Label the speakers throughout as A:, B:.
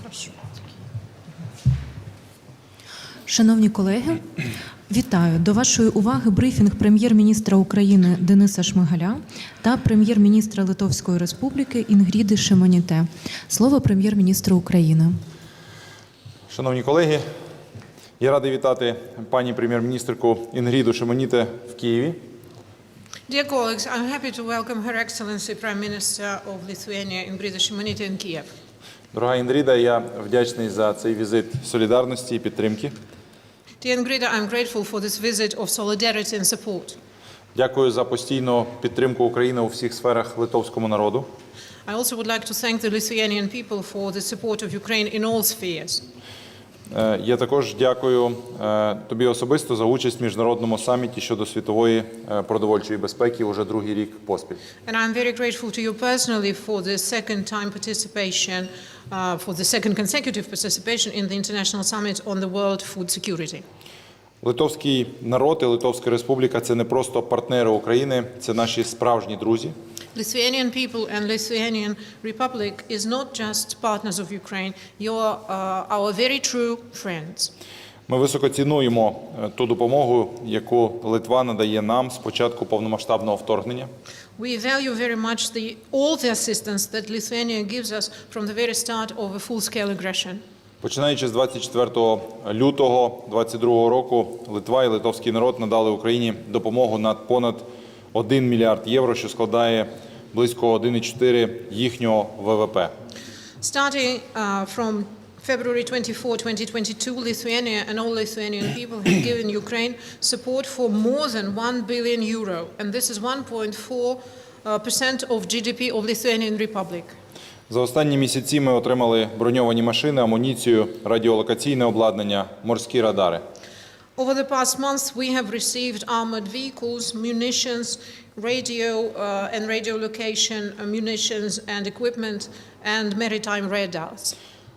A: Прошу.
B: Шановні колеги, вітаю. До вашої уваги брифінг прем'єр-міністра України Дениса Шмигаля та прем'єр-міністра Литовської Республіки Інгріди Шимоніте. Слово прем'єр-міністра України.
C: Шановні колеги, я радий вітати пані прем'єр-міністерку Інгріду Шимоніте в Києві.
A: Dear colleagues, I'm happy to welcome Her Excellency Prime Minister of Lithuania Ingridų Šimonytė in Kiev.
C: Дорога Інгріда, я вдячний за цей візит солідарності і підтримки.
A: Dear Ingrida, I'm grateful for this visit of solidarity and support.
C: Дякую за постійну підтримку України у всіх сферах литовському народу.
A: I also would like to thank the Lithuanian people for the support of Ukraine in all spheres.
C: Я також дякую тобі особисто за участь в міжнародному саміті щодо світової продовольчої безпеки уже другий рік поспіль.
A: And I'm very grateful to you personally for the second consecutive participation in the International Summit on the World Food Security.
C: Литовський народ і Литовська Республіка – це не просто партнери України, це наші справжні друзі.
A: Lithuanian people and Lithuanian Republic is not just partners of Ukraine, you are our very true friends.
C: Ми високо цінуємо ту допомогу, яку Литва надає нам з початку повномасштабного вторгнення.
A: We value very much all the assistance that Lithuania gives us from the very start of a full-scale aggression.
C: Починаючи з 24 лютого 2022 року, Литва і литовський народ надали Україні допомогу на понад 1 мільярд євро, що складає близько 1,4 їхнього ВВП.
A: Starting from February 24, 2022, Lithuania and all Lithuanian people have given Ukraine support for more than 1 billion euro, and this is 1.4% of GDP of Lithuanian Republic.
C: За останні місяці ми отримали броньовані машини, амуніцію, радіолокаційне обладнання, морські радари.
A: Over the past months, we have received armored vehicles, munitions, radio location, munitions and equipment, and maritime radars.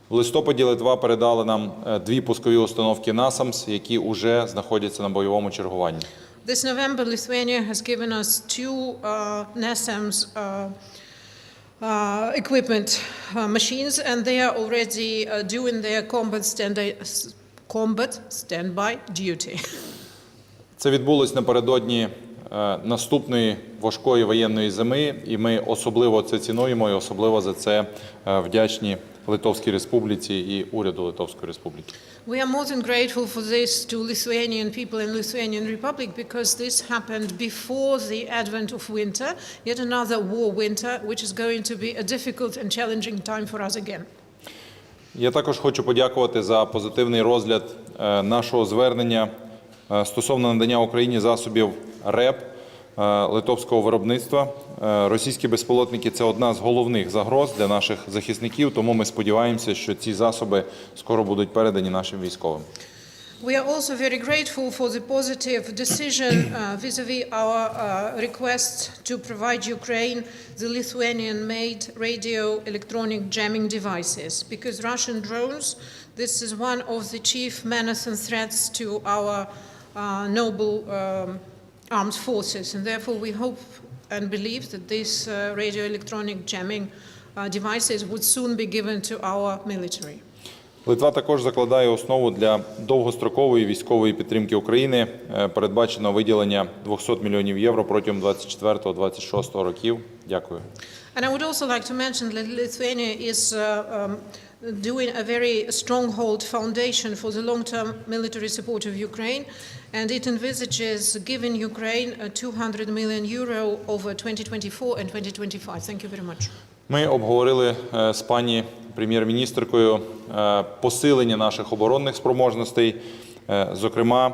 C: В листопаді Литва передала нам 2 пускові установки NASAMS, які уже знаходяться на бойовому чергуванні.
A: This November, Lithuania has given us 2 NASAMS equipment machines, and they are already doing their combat standby duty.
C: Це відбулось напередодні наступної важкої воєнної зими, і ми особливо це цінуємо і особливо за це вдячні Литовській Республіці і уряду Литовської Республіки.
A: We are more than grateful for this to Lithuanian people and Lithuanian Republic because this happened before the advent of winter, yet another war winter, which is going to be a difficult and challenging time for us again.
C: Я також хочу подякувати за позитивний розгляд нашого звернення стосовно надання Україні засобів РЕП литовського виробництва. Російські безпілотники – це одна з головних загроз для наших захисників, тому ми сподіваємося, що ці засоби скоро будуть передані нашим військовим.
A: We are also very grateful for the positive decision vis-à-vis our request to provide Ukraine the Lithuanian-made radio electronic jamming devices, because Russian drones, this is one of the chief menace and threats to our noble armed forces, and therefore we hope and believe that these radio electronic jamming devices would soon be given to our military.
C: Литва також закладає основу для довгострокової військової підтримки України. Передбачено виділення 200 мільйонів євро протягом 24-26 років. Дякую.
A: And I would also like to mention that Lithuania is doing a very stronghold foundation for the long-term military support of Ukraine, and it envisages giving Ukraine 200 million euro over 2024 and 2025. Thank you very much.
C: Ми обговорили з пані прем'єр-міністеркою посилення наших оборонних спроможностей. Зокрема,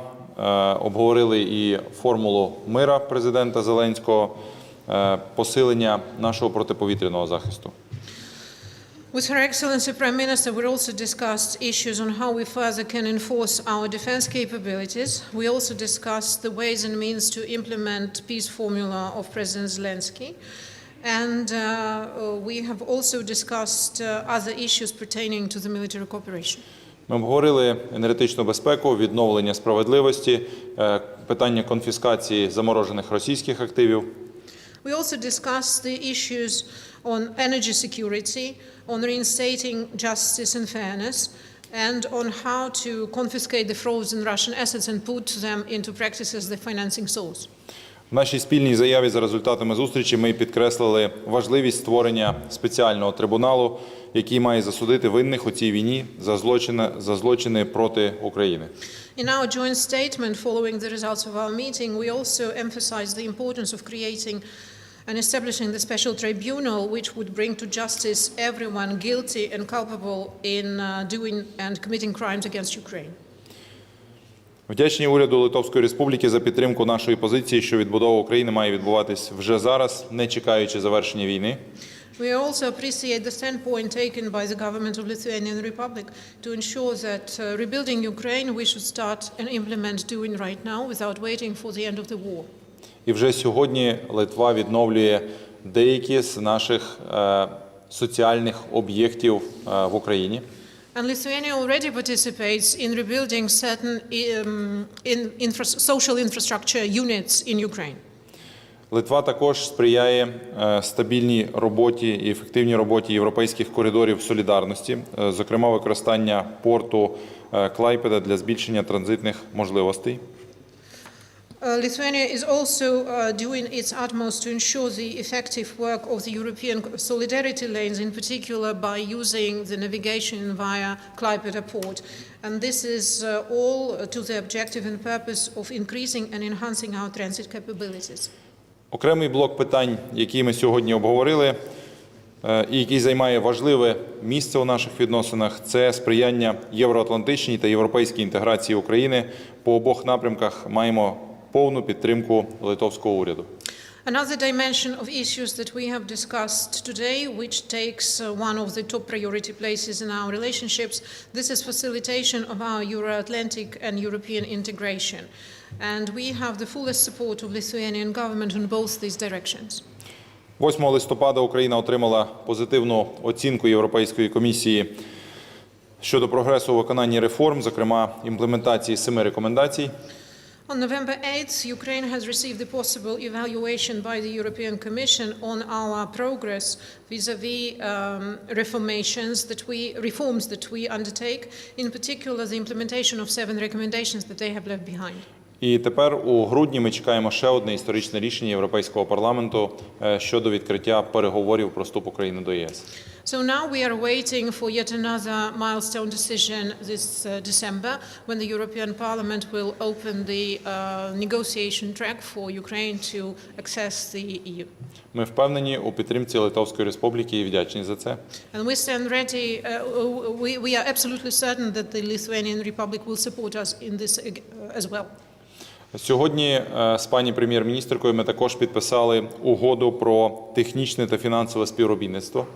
C: обговорили і формулу мира президента Зеленського, посилення нашого протиповітряного захисту.
A: With Her Excellency Prime Minister, we also discussed issues on how we further can enforce our defense capabilities. We also discussed the ways and means to implement peace formula of President Zelensky. And we have also discussed other issues pertaining to the military cooperation.
C: Ми обговорили енергетичну безпеку, відновлення справедливості, питання конфіскації заморожених російських активів.
A: We also discussed the issues on energy security, on reinstating justice and fairness, and on how to confiscate the frozen Russian assets and put them into practice as the financing source.
C: В нашій спільній заяві за результатами зустрічі ми підкреслили важливість створення спеціального трибуналу, який має засудити винних у цій війні за злочини проти України.
A: In our joint statement following the results of our meeting, we also emphasized the importance of creating and establishing the special tribunal which would bring to justice everyone guilty and culpable in doing and committing crimes against Ukraine.
C: Вдячні уряду Литовської Республіки за підтримку нашої позиції, що відбудова України має відбуватись вже зараз, не чекаючи завершення війни.
A: We also appreciate the standpoint taken by the government of Lithuanian Republic to ensure that rebuilding Ukraine we should start and implement doing right now without waiting for the end of the war.
C: І вже сьогодні Литва відновлює деякі з наших соціальних об'єктів в Україні.
A: And Lithuania already participates in rebuilding certain social infrastructure units in Ukraine.
C: Литва також сприяє стабільній роботі і ефективній роботі європейських коридорів солідарності, зокрема використання порту Клайпеда для збільшення транзитних можливостей.
A: Lithuania is also doing its utmost to ensure the effective work of the European solidarity lanes, in particular by using the navigation via Klaipėda port. And this is all to the objective and purpose of increasing and enhancing our transit capabilities.
C: Окремий блок питань, які ми сьогодні обговорили, і який займає важливе місце у наших відносинах, це сприяння євроатлантичній та європейській інтеграції України. По обох напрямках маємо повну підтримку литовського уряду.
A: Another dimension of issues that we have discussed today, which takes one of the top priority places in our relationships, this is facilitation of our Euro-Atlantic and European integration. And we have the fullest support of Lithuanian government on both these directions.
C: 8 листопада Україна отримала позитивну оцінку Європейської комісії щодо прогресу у виконанні реформ, зокрема імплементації 7 рекомендацій.
A: On November 8th, Ukraine has received the possible evaluation by the European Commission on our progress vis-à-vis reforms that we undertake, in particular the implementation of 7 recommendations that they have left behind.
C: І тепер у грудні ми чекаємо ще одне історичне рішення Європейського парламенту щодо відкриття переговорів про вступ України до ЄС.
A: So now we are waiting for yet another milestone decision this December when the European Parliament will open the negotiation track for Ukraine to access the EU.
C: Ми впевнені у підтримці Литовської Республіки і вдячні за це.
A: And we stand ready, we are absolutely certain that the Lithuanian Republic will support us in this as well.
C: Сьогодні з пані прем'єр-міністеркою ми також підписали угоду про технічне та фінансове співробітництво.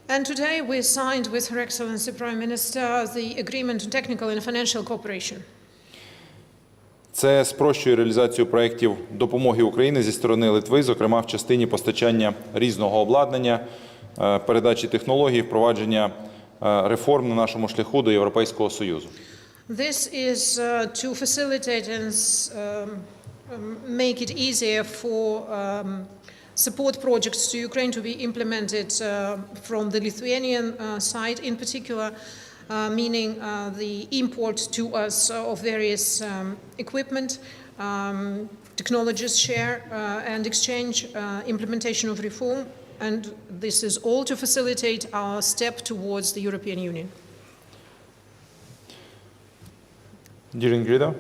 A: And today we signed with Her Excellency Prime Minister the agreement on technical and financial cooperation.
C: Це спрощує реалізацію проєктів допомоги Україні зі сторони Литви, зокрема в частині постачання різного обладнання, передачі технологій, впровадження реформ на нашому шляху до Європейського Союзу.
A: This is to facilitate and make it easier for support projects to Ukraine to be implemented from the Lithuanian side, in particular, meaning the import to us of various equipment, technologies share and exchange, implementation of reform, and this is all to facilitate our step towards the European Union.
C: Dear Ingrido,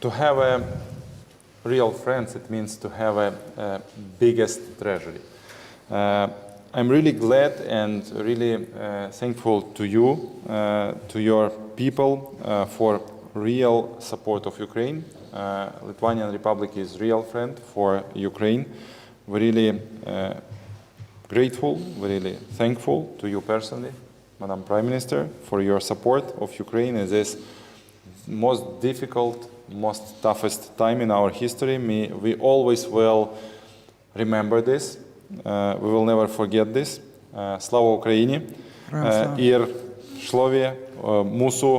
C: to have a real friends, it means to have a biggest treasury. I'm really glad and really thankful to you, to your people, for real support of Ukraine. Lithuanian Republic is real friend for Ukraine. We're really grateful, we're really thankful to you personally, Madam Prime Minister, for your support of Ukraine in this most difficult, most toughest time in our history. We always will remember this. We will never forget this. Слава Україні! Ir šlovė mūsų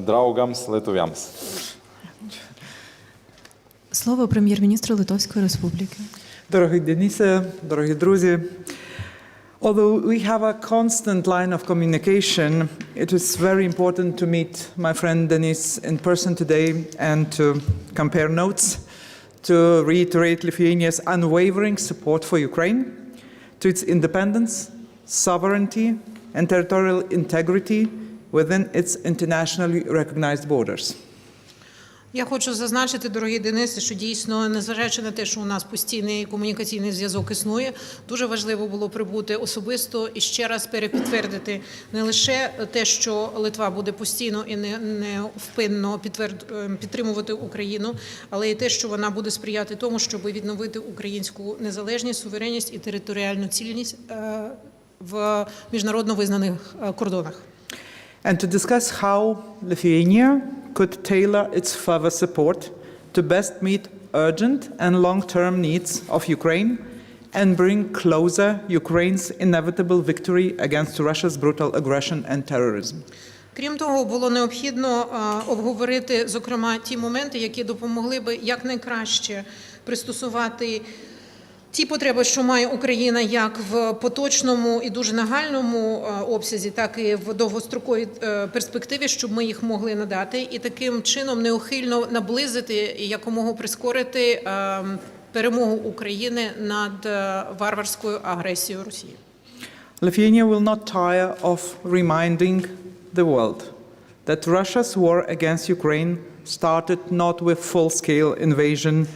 C: draugams lietuviams.
B: Слово прем'єр-міністру Литовської Республіки.
D: Дорогий Денисе, дорогі друзі, although we have a constant line of communication, it is very important to meet my friend Denis in person today and to compare notes, to reiterate Lithuania's unwavering support for Ukraine, to its independence, sovereignty, and territorial integrity within its internationally recognized borders.
A: Я хочу зазначити, дорогі Денисе, що дійсно, незважаючи на те, що у нас постійний комунікаційний зв'язок існує, дуже важливо було прибути особисто і ще раз перепідтвердити не лише те, що Литва буде постійно і невпинно підтримувати Україну, але й те, що вона буде сприяти тому, щоб відновити українську незалежність, суверенність і територіальну цілісність в міжнародно визнаних кордонах.
D: And to discuss how Lithuania could tailor its further support to best meet urgent and long-term needs of Ukraine and bring closer Ukraine's inevitable victory against Russia's brutal aggression and terrorism.
A: Крім того, було необхідно обговорити, зокрема, ті моменти, які допомогли би якнайкраще пристосувати ті потреби, що має Україна як в поточному і дуже нагальному обсязі, так і в довгостроковій перспективі, щоб ми їх могли надати, і таким чином неухильно наблизити і якомога прискорити перемогу України над варварською агресією Росії.
D: Lithuania will not tire of reminding the world that Russia's war against Ukraine started not with full-scale invasion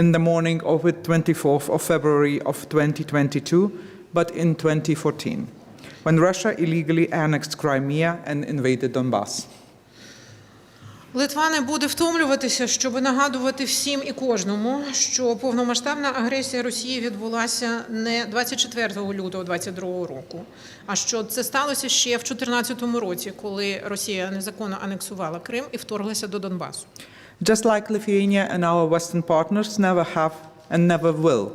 D: in the morning of the 24th of February of 2022, but in 2014, when Russia illegally annexed Crimea and invaded Donbass.
A: Литва не буде втомлюватися, щоб нагадувати всім і кожному, що повномасштабна агресія Росії відбулася не 24 лютого 2022 року, а що це сталося ще в 2014 році, коли Росія незаконно анексувала Крим і вторглася до Донбасу.
D: Just like Lithuania and our Western partners never have and never will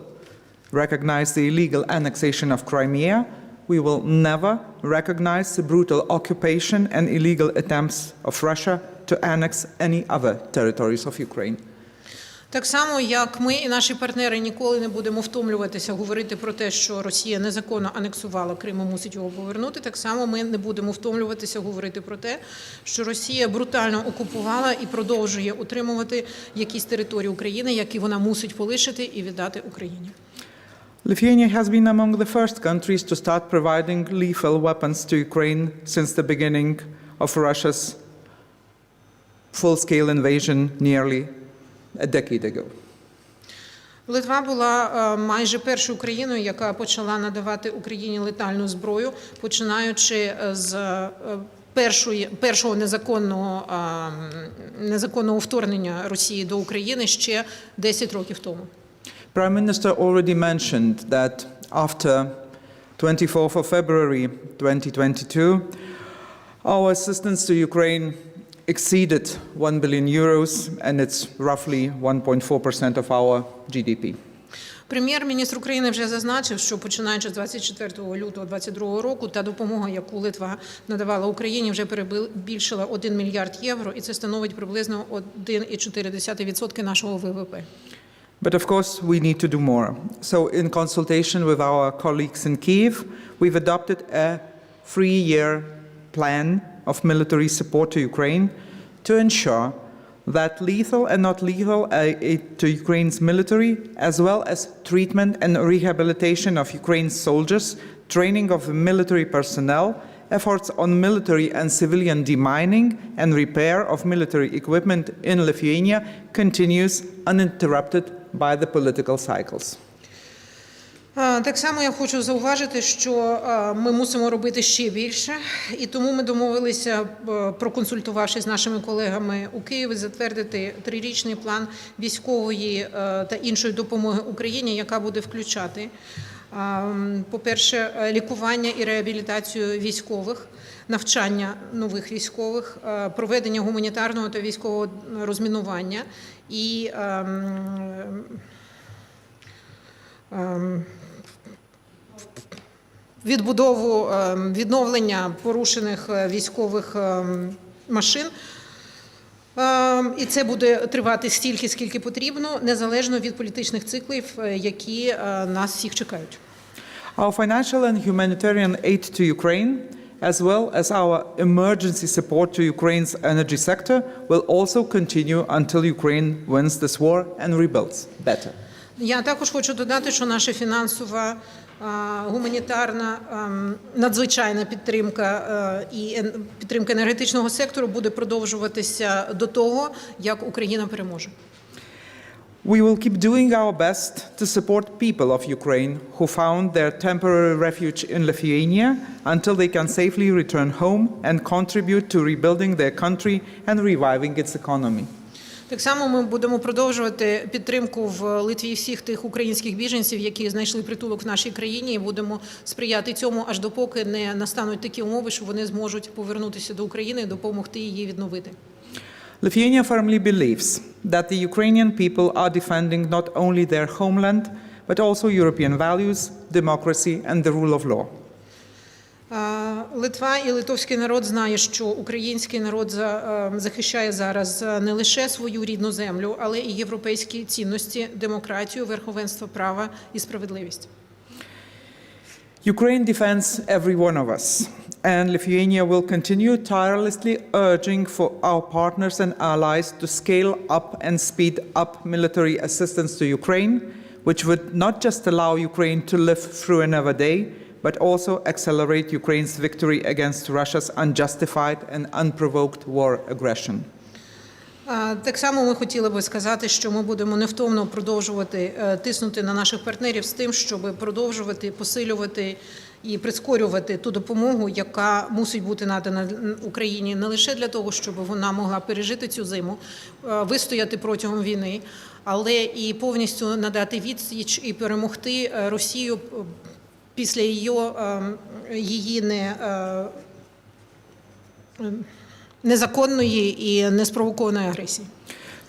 D: recognize the illegal annexation of Crimea, we will never recognize the brutal occupation and illegal attempts of Russia to annex any other territories of Ukraine.
A: Так само, як ми і наші партнери ніколи не будемо втомлюватися говорити про те, що Росія незаконно анексувала Крим і мусить його повернути, так само ми не будемо втомлюватися говорити про те, що Росія брутально окупувала і продовжує утримувати якісь території України, які вона мусить полишити і віддати Україні.
D: Lithuania has been among the first countries to start providing lethal weapons to Ukraine since the beginning of Russia's full-scale invasion nearly a decade ago.
A: Литва була майже першою країною, яка почала надавати Україні летальну зброю, починаючи з першого незаконного вторгнення Росії до України ще 10 років тому.
D: Prime Minister already mentioned that after 24th of February 2022, our assistance to Ukraine exceeded 1 billion euros, and it's roughly 1.4% of our GDP.
A: Прем'єр-міністр України вже зазначив, що починаючи з 24 лютого 2022 року, та допомога, яку Литва надавала Україні, вже перебільшила 1 мільярд євро, і це становить приблизно 1,4% нашого ВВП.
D: But of course, we need to do more. So in consultation with our colleagues in Kyiv, we've adopted a 3-year plan of military support to Ukraine to ensure that lethal and not lethal aid to Ukraine's military, as well as treatment and rehabilitation of Ukraine's soldiers, training of military personnel, efforts on military and civilian demining, and repair of military equipment in Lithuania continues uninterrupted by the political cycles.
A: Так само я хочу зауважити, що ми мусимо робити ще більше, і тому ми домовилися, проконсультувавшись з нашими колегами у Києві, затвердити 3-річний план військової та іншої допомоги Україні, яка буде включати, по-перше, лікування і реабілітацію військових, навчання нових військових, проведення гуманітарного та військового розмінування і відновлення порушених військових машин, І це буде тривати стільки, скільки потрібно, незалежно від політичних циклів, які нас всіх чекають.
D: Our financial and humanitarian aid to Ukraine, as well as our emergency support to Ukraine's energy sector, will also continue until Ukraine wins this war and rebuilds better.
A: Я також хочу додати, що наша фінансова, гуманітарна, надзвичайна підтримка і підтримка енергетичного сектору буде продовжуватися до того, як Україна переможе.
D: We will keep doing our best to support people of Ukraine who found their temporary refuge in Lithuania until they can safely return home and contribute to rebuilding their country and reviving its economy.
A: Так само ми будемо продовжувати підтримку в Литві всіх тих українських біженців, які знайшли притулок в нашій країні, і будемо сприяти цьому, аж допоки не настануть такі умови, що вони зможуть повернутися до України і допомогти її відновити.
D: Lithuania firmly believes that the Ukrainian people are defending not only their homeland, but also European values, democracy and the rule of law.
A: Литва і литовський народ знає, що український народ захищає зараз не лише свою рідну землю, але і європейські цінності, демократію, верховенство права і справедливість.
D: Ukraine defends every one of us, and Lithuania will continue tirelessly urging for our partners and allies to scale up and speed up military assistance to Ukraine, which would not just allow Ukraine to live through another day, but also accelerate Ukraine's victory against Russia's unjustified and unprovoked war aggression.
A: Так само ми хотіли би сказати, що ми будемо невтомно продовжувати тиснути на наших партнерів з тим, щоб продовжувати, посилювати і прискорювати ту допомогу, яка мусить бути надана Україні не лише для того, щоб вона могла пережити цю зиму, вистояти протягом війни, але і повністю надати відсіч і перемогти Росію після її незаконної і неспровокованої агресії.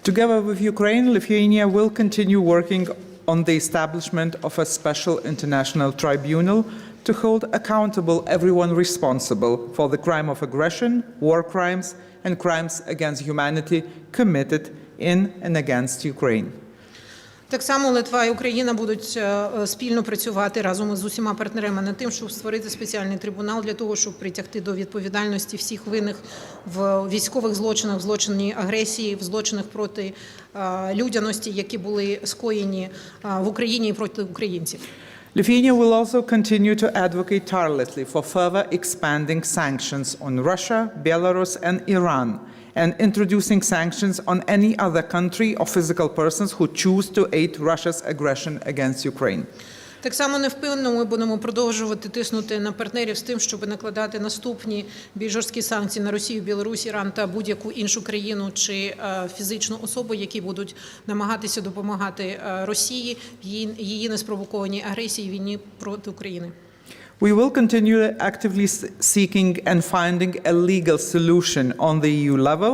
D: Together with Ukraine, Lithuania will continue working on the establishment of a special international tribunal to hold accountable everyone responsible for the crime of aggression, war crimes, and crimes against humanity committed in and against Ukraine.
A: Так само Литва і Україна будуть спільно працювати разом з усіма партнерами над тим, щоб створити спеціальний трибунал для того, щоб притягти до відповідальності всіх винних в військових злочинах, в злочинній агресії, в злочинах проти людяності, які були скоєні в Україні і проти українців.
D: Lithuania will also continue to advocate tirelessly for further expanding sanctions on Russia, Belarus, and Iran, and introducing sanctions on any other country or physical persons who choose to aid Russia's aggression against Ukraine.
A: Так само невпинно ми будемо продовжувати тиснути на партнерів з тим, щоб накладати наступні більш жорсткі санкції на Росію, Білорусь, Іран та будь-яку іншу країну чи фізичну особу, які будуть намагатися допомагати Росії в її неспровокованій агресії війні проти України.
D: We will continue actively seeking and finding a legal solution on the EU level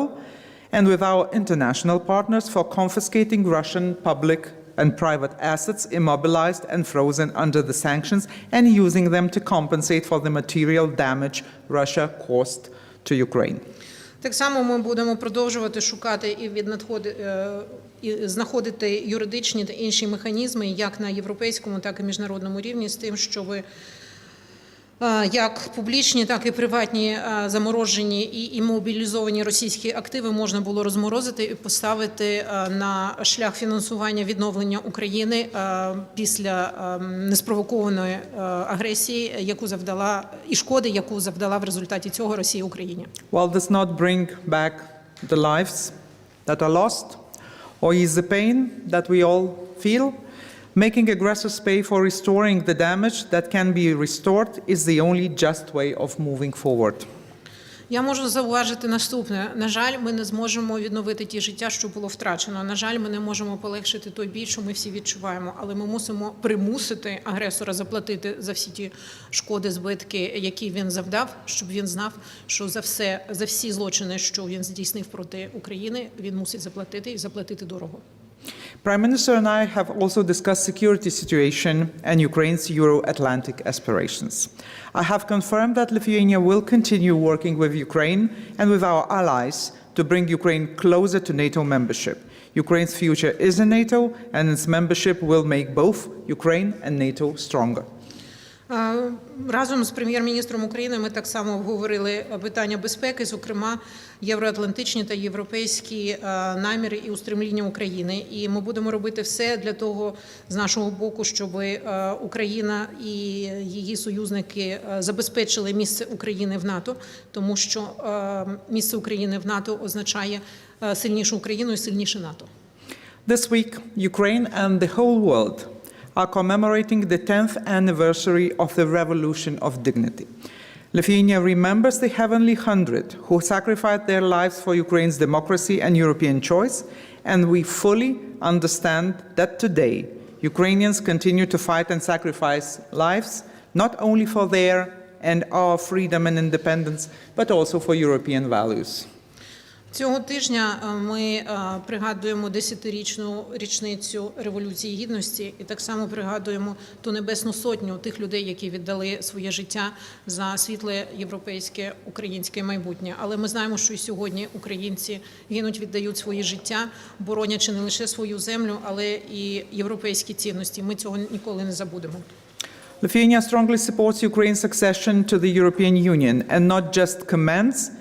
D: and with our international partners for confiscating Russian public and private assets immobilized and frozen under the sanctions and using them to compensate for the material damage Russia caused to Ukraine.
A: Так само ми будемо продовжувати шукати і знаходити юридичні та інші механізми як на європейському, так і міжнародному рівні з тим, щоб як публічні, так і приватні заморожені і імобілізовані російські активи можна було розморозити і поставити на шлях фінансування відновлення України після неспровокованої агресії, яку завдала і шкоди, яку завдала в результаті цього Росія Україні.
D: While this not bring back the lives that are lost or ease the pain that we all feel, making aggressors pay for restoring the damage that can be restored is the only just way of moving forward.
A: Я можу зауважити наступне. На жаль, ми не зможемо відновити ті життя, що було втрачено. На жаль, ми не можемо полегшити той біль, що ми всі відчуваємо. Але ми мусимо примусити агресора заплатити за всі ті шкоди, збитки, які він завдав, щоб він знав, що за всі злочини, що він здійснив проти України, він мусить заплатити і заплатити дорого.
D: Prime Minister and I have also discussed security situation and Ukraine's Euro-Atlantic aspirations. I have confirmed that Lithuania will continue working with Ukraine and with our allies to bring Ukraine closer to NATO membership. Ukraine's future is in NATO, and its membership will make both Ukraine and NATO stronger.
A: Разом з прем'єр-міністром України ми так само обговорили питання безпеки, зокрема євроатлантичні та європейські наміри і устремління України. І ми будемо робити все для того з нашого боку, щоб Україна і її союзники забезпечили місце України в НАТО, тому що місце України в НАТО означає сильнішу Україну і сильніше НАТО.
D: This week, Ukraine and the whole world are commemorating the 10th anniversary of the Revolution of Dignity. Lithuania remembers the Heavenly Hundred who sacrificed their lives for Ukraine's democracy and European choice, and we fully understand that today Ukrainians continue to fight and sacrifice lives, not only for their and our freedom and independence, but also for European values.
A: Цього тижня ми пригадуємо 10-річну річницю Революції Гідності і так само пригадуємо ту небесну сотню тих людей, які віддали своє життя за світле європейське українське майбутнє. Але ми знаємо, що і сьогодні українці гинуть, віддають своє життя, боронячи не лише свою землю, але і європейські цінності. Ми цього ніколи не забудемо.
D: Lithuania strongly supports Ukraine's accession to the European Union and not just commends,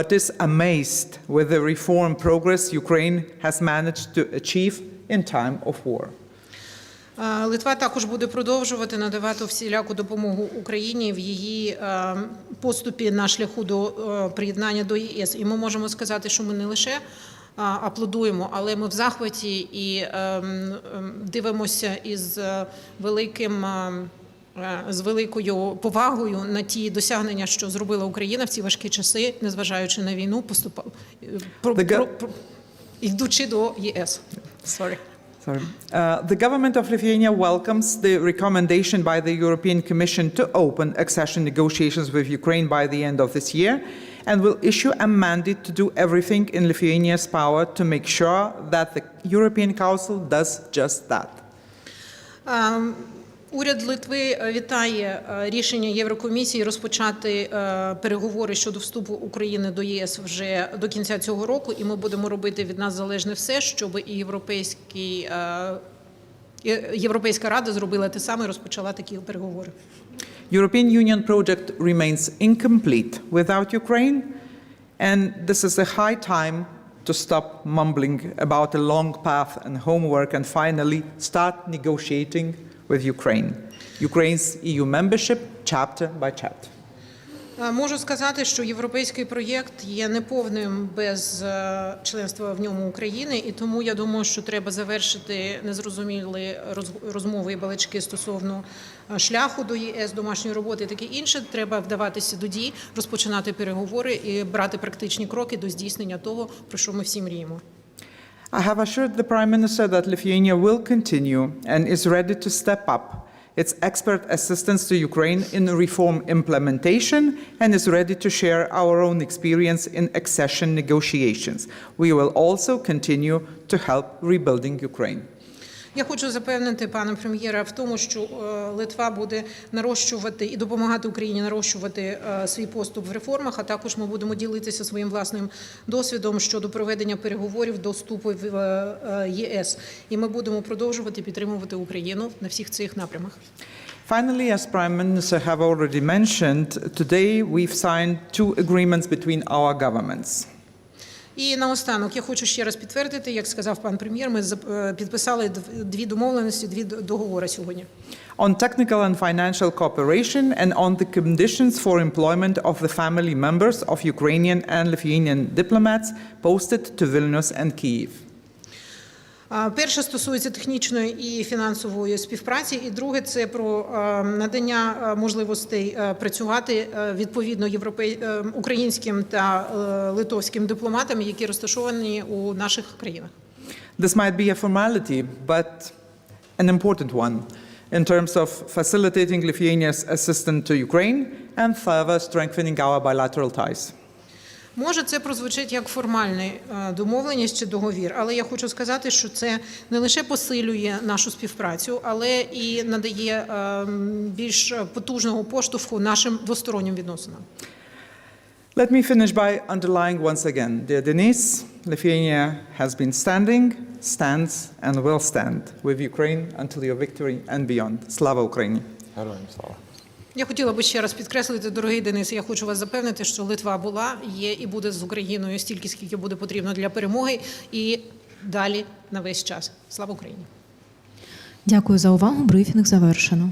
D: but is amazed with the reform progress Ukraine has managed to achieve in time of war.
A: Литва також буде продовжувати надавати всіляку допомогу Україні в її поступі на шляху до приєднання до ЄС. І ми можемо сказати, що ми не лише аплодуємо, але ми в захваті і дивимося із великою повагою на ті досягнення, що зробила Україна в ці важкі часи, незважаючи на війну, йдучи до ЄС.
D: The government of Lithuania welcomes the recommendation by the European Commission to open accession negotiations with Ukraine by the end of this year and will issue a mandate to do everything in Lithuania's power to make sure that the European Council does just that.
A: Уряд Литви вітає рішення Єврокомісії розпочати переговори щодо вступу України до ЄС вже до кінця цього року, і ми будемо робити від нас залежне все, щоб і Європейська Рада зробила те саме, розпочала такі переговори.
D: European Union project remains incomplete without Ukraine, and this is a high time to stop mumbling about a long path and homework and finally start negotiating with Ukraine's EU membership chapter by chapter.
A: Можу сказати, що європейський проєкт є неповним без членства в ньому України, і тому я думаю, що треба завершити незрозумілі розмови і балачки стосовно шляху до ЄС, домашньої роботи і таке інше. Треба вдаватися до дій, розпочинати переговори і брати практичні кроки до здійснення того, про що ми всі мріємо.
D: I have assured the Prime Minister that Lithuania will continue and is ready to step up its expert assistance to Ukraine in reform implementation and is ready to share our own experience in accession negotiations. We will also continue to help rebuilding Ukraine.
A: Я хочу запевнити пана прем'єра в тому, що Литва буде нарощувати і допомагати Україні нарощувати свій поступ в реформах, а також ми будемо ділитися своїм власним досвідом щодо проведення переговорів до вступу в ЄС. І ми будемо продовжувати підтримувати Україну на всіх цих напрямах.
D: Finally, as Prime Minister have already mentioned, today we've signed 2 agreements between our governments.
A: І наостанок я хочу ще раз підтвердити, як сказав пан прем'єр, ми підписали 2 домовленості, 2 договори сьогодні.
D: On technical and financial cooperation and on the conditions for employment of the family members of Ukrainian and Lithuanian diplomats posted to Vilnius and Kyiv.
A: Перше стосується технічної і фінансової співпраці, і друге – це про надання можливостей працювати відповідно українським та литовським дипломатам, які розташовані у наших країнах.
D: This might be a formality, but an important one in terms of facilitating Lithuania's assistance to Ukraine and further strengthening our bilateral ties.
A: Може, це прозвучить як формальна домовленість чи договір, але я хочу сказати, що це не лише посилює нашу співпрацю, але і надає більш потужного поштовху нашим двостороннім відносинам.
D: Let me finish by underlining once again, dear Denise, Lithuania has been standing, stands and will stand with Ukraine until your victory and beyond. Слава Україні!
C: Героям слава!
A: Я хотіла би ще раз підкреслити, дорогий Денис, я хочу вас запевнити, що Литва була, є і буде з Україною стільки, скільки буде потрібно для перемоги, і далі на весь час. Слава Україні!
B: Дякую за увагу. Брифінг завершено.